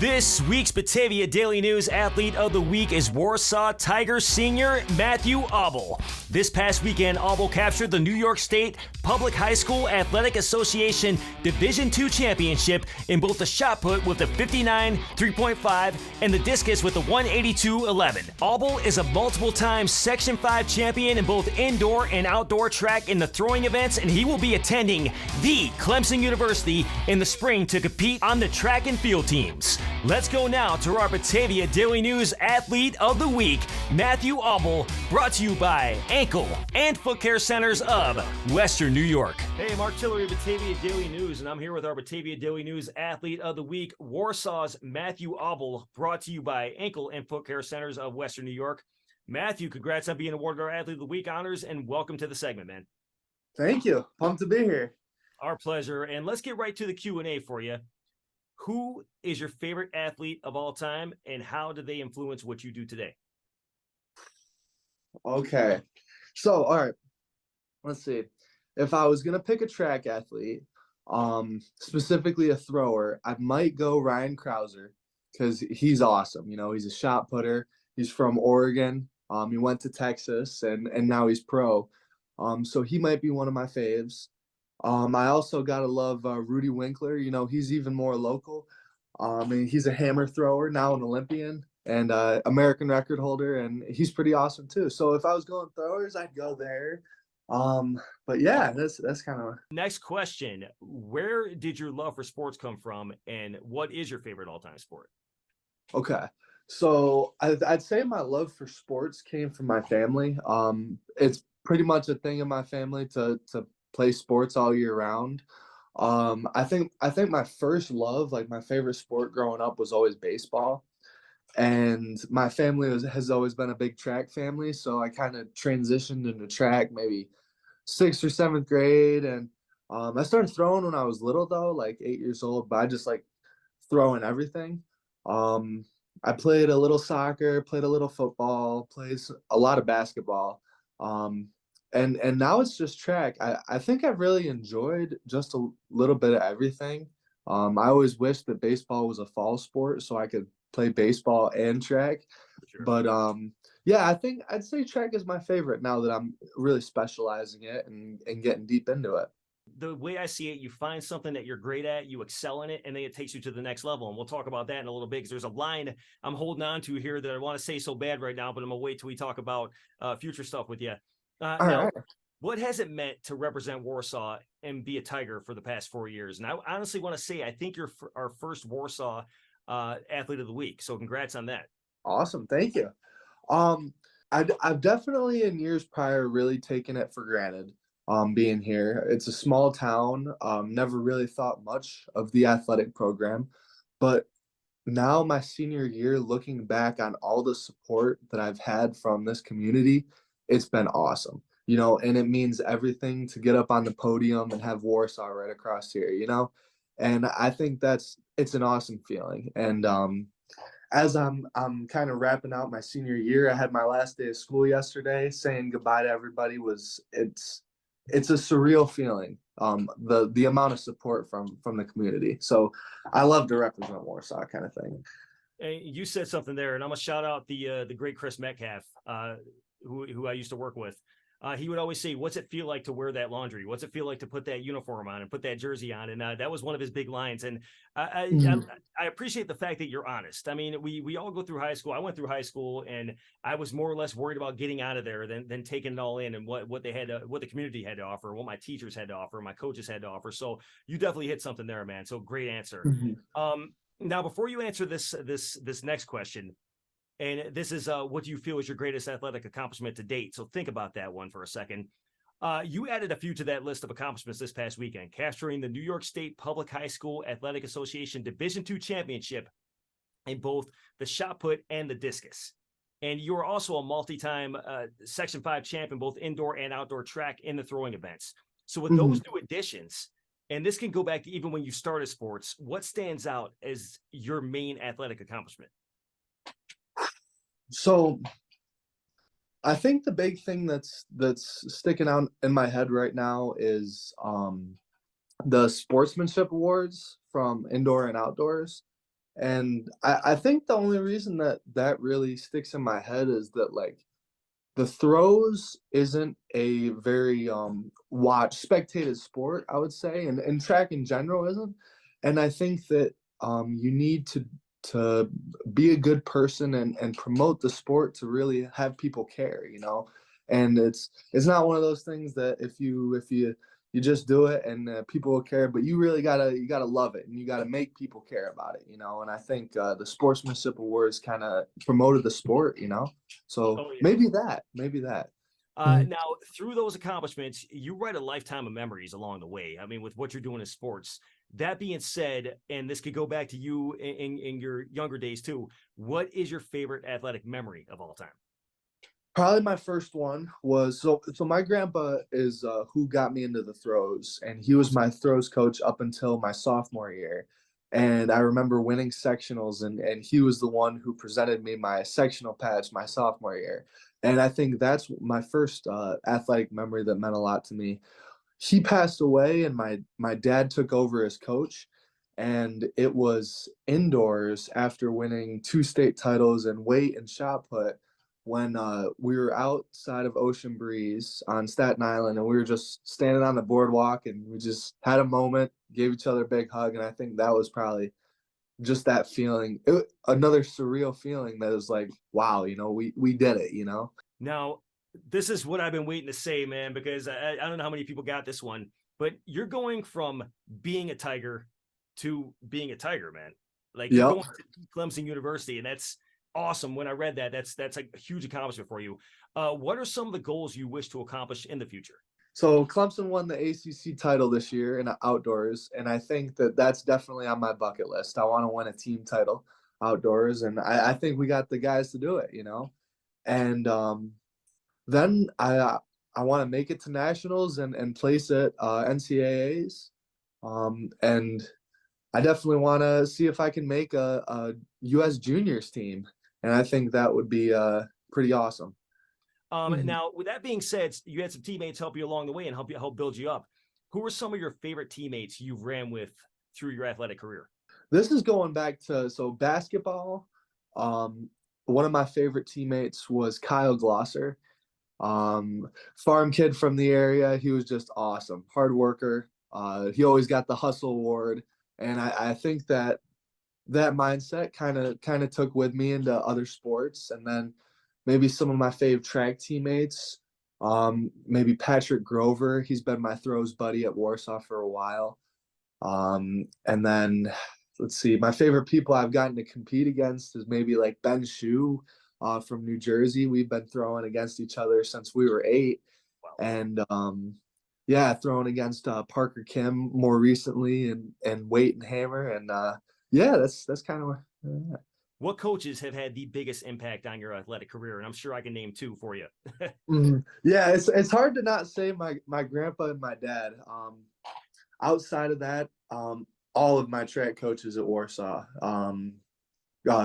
This week's Batavia Daily News Athlete of the Week is Warsaw Tigers senior Matthew Auble. This past weekend, Auble captured the New York State Public High School Athletic Association Division II championship in both the shot put with the 59 3.5 and the discus with the 182.11. Auble is a multiple-time Section 5 champion in both indoor and outdoor track in the throwing events, and he will be attending the Clemson University in the spring to compete on the track and field teams. Let's go now to our Batavia Daily News Athlete of the Week, Matthew Auble, brought to you by Ankle and Foot Care Centers of Western New York. Hey, Mark Tillery, Batavia Daily News, and I'm here with our Batavia Daily News Athlete of the Week, Warsaw's Matthew Auble, brought to you by Ankle and Foot Care Centers of Western New York. Matthew, congrats on being awarded our Athlete of the Week honors, and welcome to the segment, man. Thank you. Pumped to be here. Our pleasure, and let's get right to the Q&A for you. Who is your favorite athlete of all time, and how do they influence what you do today? Okay. So, all right. Let's see. If I was going to pick a track athlete, specifically a thrower, I might go Ryan Krauser because he's awesome. You know, he's a shot putter. He's from Oregon. He went to Texas, and now he's pro. So he might be one of my faves. I also got to love Rudy Winkler. You know, he's even more local. And he's a hammer thrower, now an Olympian and American record holder, and he's pretty awesome too. So if I was going throwers, I'd go there. But yeah, that's kind of. Next question. Where did your love for sports come from, and what is your favorite all-time sport? Okay. So I'd say my love for sports came from my family. It's pretty much a thing in my family to play sports all year round. I think my first love, like my favorite sport growing up, was always baseball. And my family has always been a big track family, so I kind of transitioned into track maybe 6th or 7th grade. And I started throwing when I was little, though, like 8 years old, but I just like throwing everything. I played a little soccer, played a little football, played a lot of basketball. And now it's just track. I think I've really enjoyed just a little bit of everything. I always wished that baseball was a fall sport so I could play baseball and track. Sure. But yeah, I'd say track is my favorite now that I'm really specializing it and getting deep into it. The way I see it, you find something that you're great at, you excel in it, and then it takes you to the next level. And we'll talk about that in a little bit, because there's a line I'm holding on to here that I want to say so bad right now, but I'm going to wait till we talk about future stuff with you. Now, right. What has it meant to represent Warsaw and be a Tiger for the past 4 years? And I honestly want to say, I think you're our first Warsaw Athlete of the Week. So congrats on that. Awesome. Thank you. I've definitely in years prior really taken it for granted being here. It's a small town. Never really thought much of the athletic program. But now my senior year, looking back on all the support that I've had from this community, it's been awesome, you know, and it means everything to get up on the podium and have Warsaw right across here, you know, and I think it's an awesome feeling. And as I'm kind of wrapping out my senior year, I had my last day of school yesterday. Saying goodbye to everybody it's a surreal feeling. The amount of support from the community. So I love to represent Warsaw, kind of thing. And you said something there, and I'm gonna shout out the great Chris Metcalf, who I used to work with. He would always say, what's it feel like to wear that laundry? What's it feel like to put that uniform on and put that jersey on? And that was one of his big lines. And I appreciate the fact that you're honest. I mean, we all go through high school. I went through high school, and I was more or less worried about getting out of there than taking it all in and what they had to, what the community had to offer, what my teachers had to offer, my coaches had to offer. So you definitely hit something there, man. So great answer. Mm-hmm. Now, before you answer this next question, and this is what do you feel is your greatest athletic accomplishment to date? So think about that one for a second. You added a few to that list of accomplishments this past weekend, capturing the New York State Public High School Athletic Association Division II championship in both the shot put and the discus. And you are also a multi-time Section 5 champ in both indoor and outdoor track in the throwing events. So with those new additions, and this can go back to even when you started sports, what stands out as your main athletic accomplishment? So I think the big thing that's sticking out in my head right now is the sportsmanship awards from indoor and outdoors. And I think the only reason that that really sticks in my head is that like the throws isn't a very watch spectated sport, I would say, and track in general isn't. And I think that you need to be a good person and promote the sport to really have people care, you know. And it's not one of those things that if you just do it and people will care, but you gotta love it and you gotta make people care about it, you know. And I think the sportsmanship awards kind of promoted the sport, you know. So Oh, yeah. maybe that. Now, through those accomplishments, you write a lifetime of memories along the way. I mean, with what you're doing in sports. That being said, and this could go back to you in your younger days too, what is your favorite athletic memory of all time? Probably my first one was so my grandpa is who got me into the throws, and he was my throws coach up until my sophomore year. And I remember winning sectionals, and he was the one who presented me my sectional patch my sophomore year. And I think that's my first athletic memory that meant a lot to me. He passed away, and my dad took over as coach, and it was indoors after winning two state titles in weight and shot put when we were outside of Ocean Breeze on Staten Island, and we were just standing on the boardwalk, and we just had a moment, gave each other a big hug, and I think that was probably just that feeling, another surreal feeling that was like, wow, you know, we did it, you know. Now, this is what I've been waiting to say, man, because I don't know how many people got this one, but you're going from being a Tiger to being a Tiger, man. Like you're Yep. going to Clemson University, and that's awesome. When I read that, that's a huge accomplishment for you. What are some of the goals you wish to accomplish in the future? So Clemson won the ACC title this year in outdoors, and I think that that's definitely on my bucket list. I want to win a team title outdoors, and I think we got the guys to do it, you know. And then I want to make it to nationals and place at NCAAs, and I definitely want to see if I can make a U.S. juniors team, and I think that would be pretty awesome. Now, with that being said, you had some teammates help you along the way and help build you up. Who are some of your favorite teammates you've ran with through your athletic career? This is going back to basketball. Um, One of my favorite teammates was Kyle Glosser, farm kid from the area. He was just awesome, hard worker. He always got the hustle award, and I think that that mindset kind of took with me into other sports. And then maybe some of my fave track teammates, maybe Patrick Grover. He's been my throws buddy at Warsaw for a while. And then let's see, my favorite people I've gotten to compete against is maybe like Ben Shu from New Jersey. We've been throwing against each other since we were 8. Wow. And yeah, throwing against Parker Kim more recently and Weight and Hammer. And yeah, that's kind of What coaches have had the biggest impact on your athletic career? And I'm sure I can name two for you. yeah, it's hard to not say my grandpa and my dad. Outside of that, all of my track coaches at Warsaw,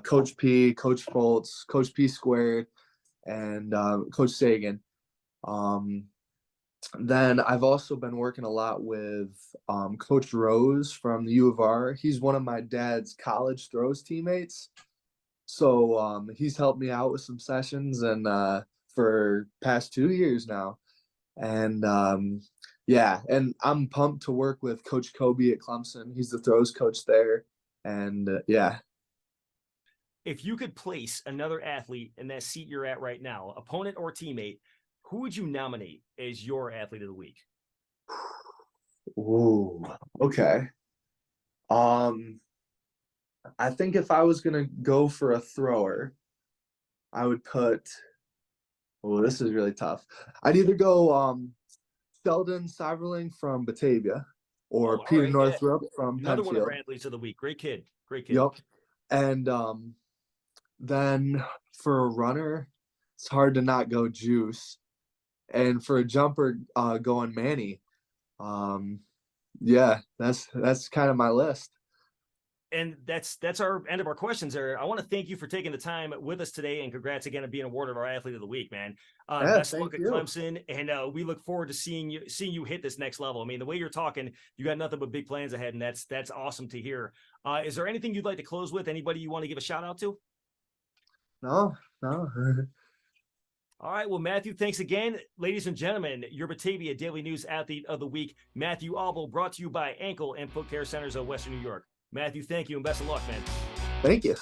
Coach P, Coach Foltz, Coach P squared, and Coach Sagan. Um, then I've also been working a lot with Coach Rose from the U of R. He's one of my dad's college throws teammates. So he's helped me out with some sessions and for past 2 years now. And yeah, and I'm pumped to work with Coach Kobe at Clemson. He's the throws coach there. And yeah. If you could place another athlete in that seat you're at right now, opponent or teammate, who would you nominate as your athlete of the week? Ooh, okay. Um, I think if I was gonna go for a thrower, I would put. Oh, this is really tough. I'd either go Sheldon Cyberling from Batavia or Oh, all Peter right. Yeah. Northrup from Another one of our Penfield. athletes of the week. Great kid. Great kid. Yep. And then for a runner, it's hard to not go Juice. And for a jumper, going Manny. Yeah, that's kind of my list. And that's our end of our questions there. I want to thank you for taking the time with us today, and congrats again on being awarded our athlete of the week, man. Yeah, Best of luck thank at you. Clemson, and we look forward to seeing you hit this next level. I mean, the way you're talking, you got nothing but big plans ahead, and that's awesome to hear. Is there anything you'd like to close with? Anybody you want to give a shout out to? No, no. All right. Well, Matthew, thanks again. Ladies and gentlemen, your Batavia Daily News Athlete of the Week, Matthew Auble, brought to you by Ankle and Foot Care Centers of Western New York. Matthew, thank you, and best of luck, man. Thank you.